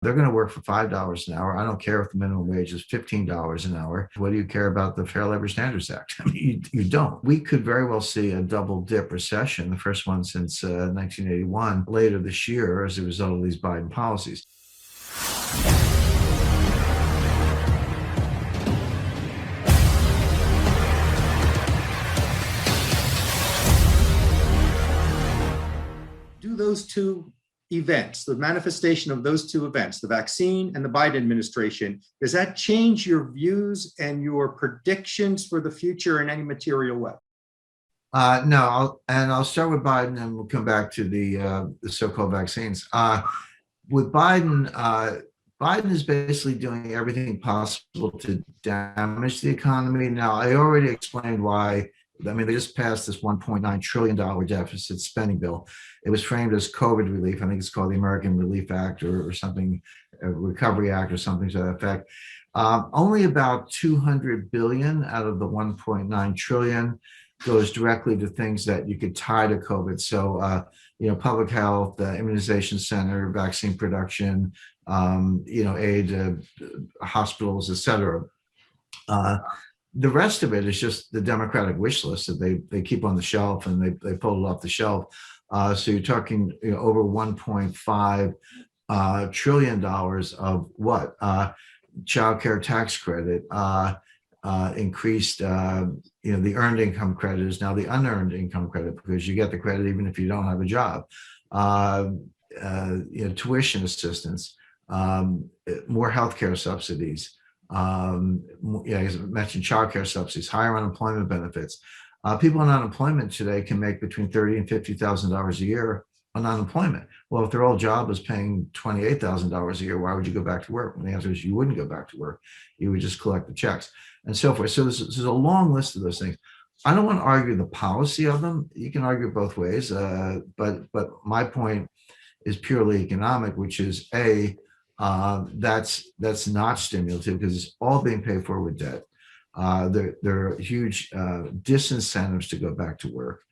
They're going to work for $5 an hour. I don't care if the minimum wage is $15 an hour. What do you care about the Fair Labor Standards Act? I mean, you don't. We could very well see a double dip recession, the first one since 1981, later this year as a result of these Biden policies. Do those two events, the manifestation of those two events, the vaccine and the Biden administration, does that change your views and your predictions for the future in any material way? No, I'll start with Biden, and we'll come back to the so-called vaccines. With Biden, Biden is basically doing everything possible to damage the economy. Now, I already explained why. I mean, they just passed this $1.9 trillion deficit spending bill. It was framed as COVID relief. I think it's called the American Relief Act or something, a Recovery Act or something to that effect. Only about 200 billion out of the 1.9 trillion goes directly to things that you could tie to COVID. So, public health, the immunization center, vaccine production, aid to hospitals, et cetera. The rest of it is just the Democratic wish list that they keep on the shelf, and they pull it off the shelf. So you're talking over $1.5 trillion of what? Child care tax credit, increased, the earned income credit is now the unearned income credit, because you get the credit even if you don't have a job. Tuition assistance, more healthcare subsidies. I mentioned childcare subsidies, higher unemployment benefits. People on unemployment today can make between $30,000 and $50,000 a year on unemployment. Well, if their old job is paying $28,000 a year, why would you go back to work? And the answer is you wouldn't go back to work. You would just collect the checks and so forth. So this is a long list of those things. I don't want to argue the policy of them. You can argue both ways, but my point is purely economic, which is that's not stimulative because it's all being paid for with debt. There are huge disincentives to go back to work.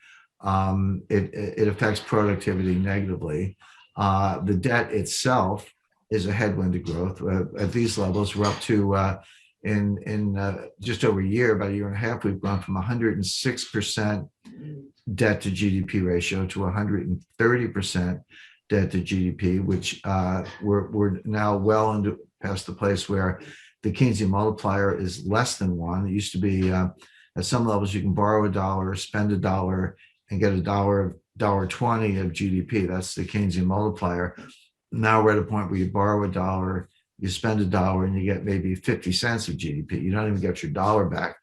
It affects productivity negatively. The debt itself is a headwind to growth. At these levels, we're up to in just over a year, about a year and a half, we've gone from 106% debt to GDP ratio to 130% debt to GDP, which we're now well into past the place where the Keynesian multiplier is less than one. It used to be at some levels you can borrow $1, spend $1, and get $1.20 of GDP. That's the Keynesian multiplier. Now we're at a point where you borrow $1, you spend $1, and you get maybe 50 cents of GDP. You don't even get your dollar back,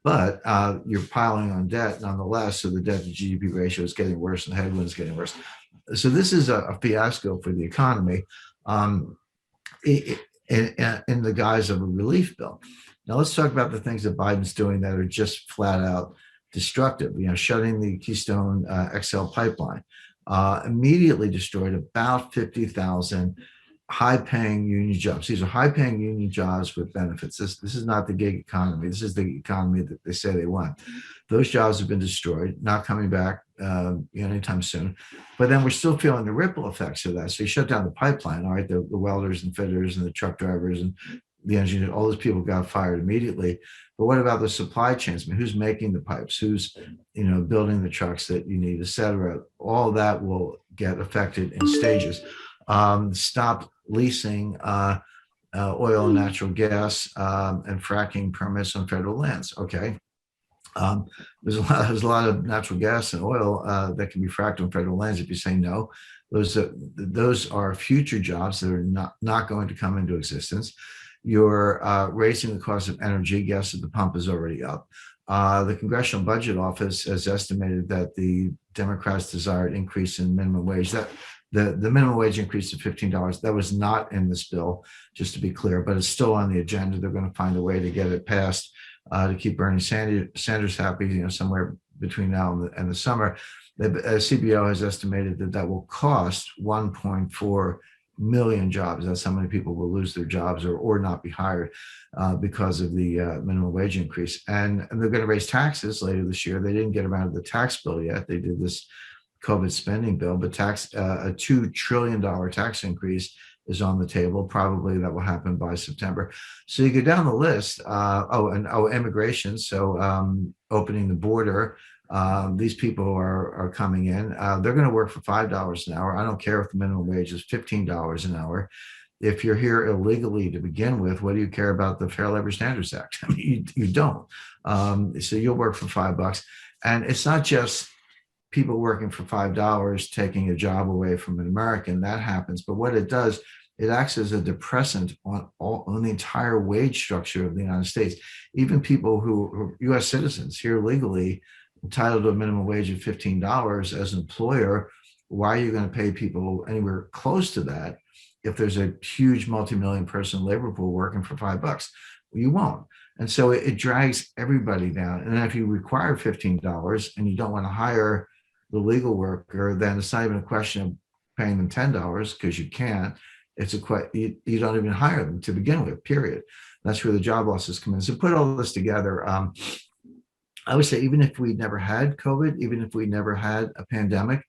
but you're piling on debt nonetheless. So the debt to GDP ratio is getting worse, and the headwind is getting worse. So this is a fiasco for the economy in the guise of a relief bill. Now let's talk about the things that Biden's doing that are just flat out destructive. Shutting the Keystone XL pipeline immediately destroyed about 50,000 high-paying union jobs. These are high-paying union jobs with benefits. This is not the gig economy. This is the economy that they say they want. Those jobs have been destroyed, not coming back anytime soon. But then we're still feeling the ripple effects of that. So you shut down the pipeline, all right, the welders and fitters and the truck drivers and the engineers, all those people got fired immediately. But what about the supply chains? I mean, who's making the pipes? Who's, building the trucks that you need, et cetera? All that will get affected in stages. Stop leasing oil and natural gas and fracking permits on federal lands. Okay. There's a lot of natural gas and oil that can be fracked on federal lands. If you say no, those are future jobs that are not going to come into existence. You're raising the cost of energy. Gas at the pump is already up. The Congressional Budget Office has estimated that the Democrats' desired increase in minimum wage, that the minimum wage increase to $15, that was not in this bill, just to be clear, but it's still on the agenda. They're going to find a way to get it passed to keep Bernie Sanders happy, somewhere between now and the summer. The CBO has estimated that will cost 1.4 million jobs. That's how many people will lose their jobs or not be hired because of the minimum wage increase. And they're going to raise taxes later this year. They didn't get around to the tax bill yet. They did this COVID spending bill, but a $2 trillion tax increase is on the table. Probably that will happen by September. So you go down the list. Immigration. So opening the border. These people are coming in. They're going to work for $5 an hour. I don't care if the minimum wage is $15 an hour. If you're here illegally to begin with, what do you care about the Fair Labor Standards Act? I mean, you don't. So you'll work for $5. And it's not just people working for $5 taking a job away from an American. That happens. But what it does, it acts as a depressant on the entire wage structure of the United States. Even people who are US citizens here legally, entitled to a minimum wage of $15 as an employer, why are you going to pay people anywhere close to that if there's a huge multi-million person labor pool working for $5? You won't. And so it drags everybody down. And if you require $15 and you don't want to hire the legal worker, then it's not even a question of paying them $10 because you can't. It's you don't even hire them to begin with, period. That's where the job losses come in. So put all this together. I would say even if we never had COVID, even if we never had a pandemic,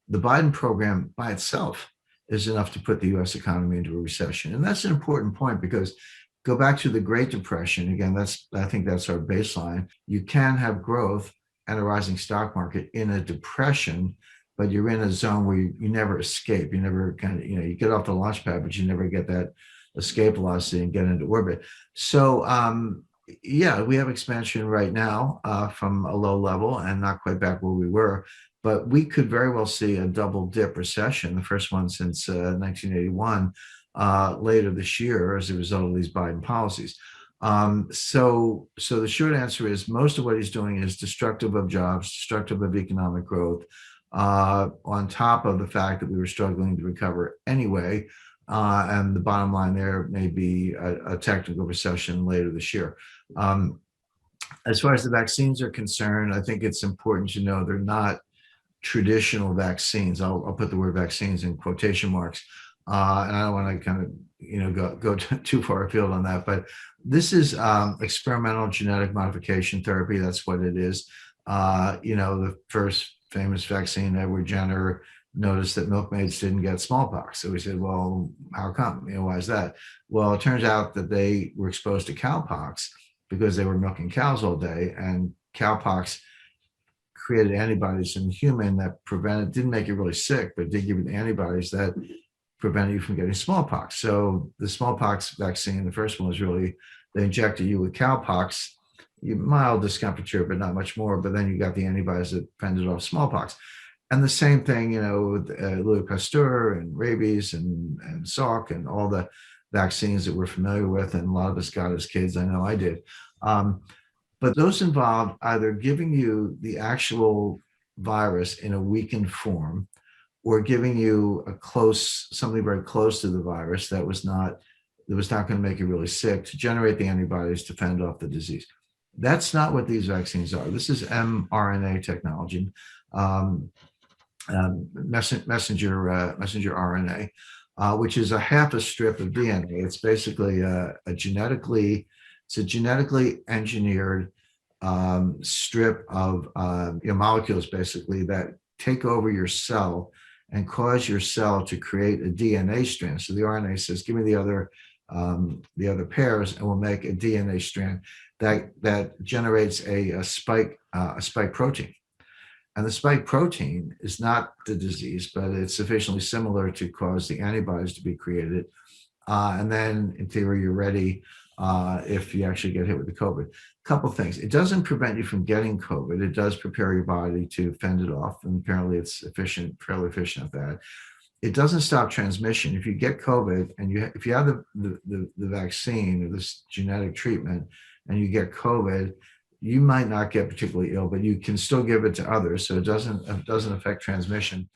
the Biden program by itself is enough to put the US economy into a recession. And that's an important point because go back to the Great Depression. Again, I think that's our baseline. You can have growth and a rising stock market in a depression, but you're in a zone where you never escape. You never you get off the launch pad, but you never get that escape velocity and get into orbit. So yeah, we have expansion right now from a low level and not quite back where we were, but we could very well see a double dip recession, the first one since 1981, later this year as a result of these Biden policies. So the short answer is most of what he's doing is destructive of jobs, destructive of economic growth, on top of the fact that we were struggling to recover anyway. And the bottom line there may be a technical recession later this year. As far as the vaccines are concerned, I think it's important to know they're not traditional vaccines. I'll put the word vaccines in quotation marks. And I don't want to kind of go too far afield on that, but this is experimental genetic modification therapy. That's what it is. The first famous vaccine, Edward Jenner noticed that milkmaids didn't get smallpox. So we said, well, how come? Why is that? Well, it turns out that they were exposed to cowpox because they were milking cows all day, and cowpox created antibodies in human that didn't make you really sick, but did give you the antibodies that prevented you from getting smallpox. So the smallpox vaccine, the first one was really, they injected you with cowpox, mild discomfiture, but not much more. But then you got the antibodies that fended off smallpox. And the same thing, with Louis Pasteur and rabies and Salk and all the vaccines that we're familiar with. And a lot of us got as kids, I know I did. But those involve either giving you the actual virus in a weakened form or giving you something very close to the virus that was not going to make you really sick to generate the antibodies to fend off the disease. That's not what these vaccines are. This is mRNA technology, messenger RNA, which is a half a strip of DNA. It's basically a genetically engineered strip of molecules, basically, that take over your cell and cause your cell to create a DNA strand. So the RNA says, give me the other pairs, and we'll make a DNA strand that generates a spike protein. And the spike protein is not the disease, but it's sufficiently similar to cause the antibodies to be created. And then in theory, you're ready if you actually get hit with the COVID. Couple things. It doesn't prevent you from getting COVID. It does prepare your body to fend it off. And apparently it's fairly efficient at that. It doesn't stop transmission. If you get COVID and if you have the vaccine or this genetic treatment and you get COVID, you might not get particularly ill, but you can still give it to others. So it doesn't affect transmission.